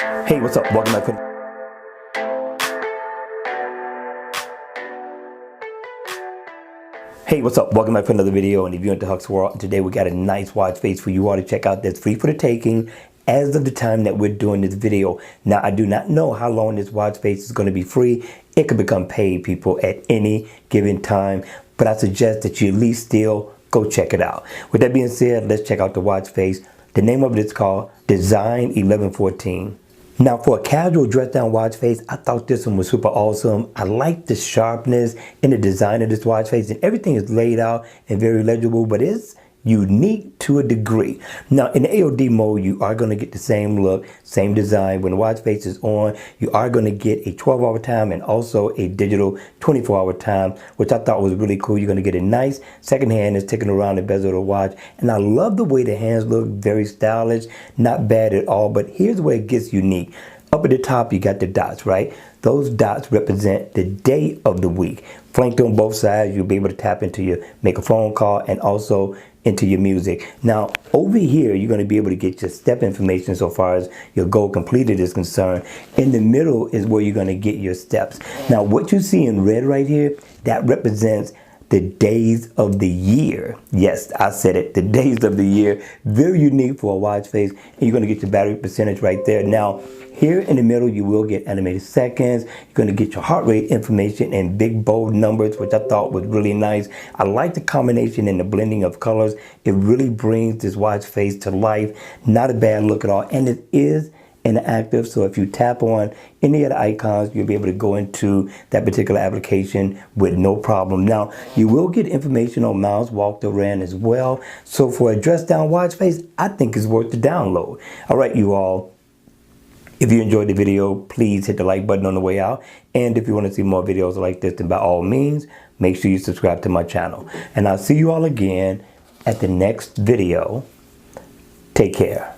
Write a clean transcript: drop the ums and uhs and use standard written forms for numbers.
Hey, what's up? Welcome back to Hey, what's up? Welcome back to another video. And if you're into Huck's World, today we got a nice watch face for you all to check out that's free for the taking as of the time that we're doing this video. Now, I do not know how long this watch face is going to be free. It could become paid, people, at any given time. But I suggest that you at least still go check it out. With that being said, let's check out the watch face. The name of it is called Design 1114. Now, for a casual dress down watch face, I thought this one was super awesome. I like the sharpness in the design of this watch face, and everything is laid out and very legible, but it's unique to a degree. Now, in the AOD mode, you are going to get the same look, same design. When the watch face is on, you are going to get a 12-hour time and also a digital 24-hour time, which I thought was really cool. You're going to get a nice second hand that's ticking around the bezel of the watch. And I love the way the hands look, very stylish, not bad at all. But here's where it gets unique. Up at the top, you got the dots, right? Those dots represent the day of the week. Flanked on both sides, you'll be able to tap into your make a phone call and also into your music. Now, over here, you're going to be able to get your step information so far as your goal completed is concerned. In the middle is where you're going to get your steps. Now, what you see in red right here, that represents the days of the year. Yes, I said it, the days of the year. Very unique for a watch face. And you're going to get your battery percentage right there. Now, here in the middle, you will get animated seconds. You're going to get your heart rate information in big, bold numbers, which I thought was really nice. I like the combination and the blending of colors. It really brings this watch face to life. Not a bad look at all. And it is interactive, so if you tap on any of the icons, you'll be able to go into that particular application with no problem. Now, you will get information on miles walked or ran as well. So for a dress down watch face, I think it's worth the download. All right, you all. If you enjoyed the video, please hit the like button on the way out. And if you want to see more videos like this, then by all means, make sure you subscribe to my channel. And I'll see you all again at the next video. Take care.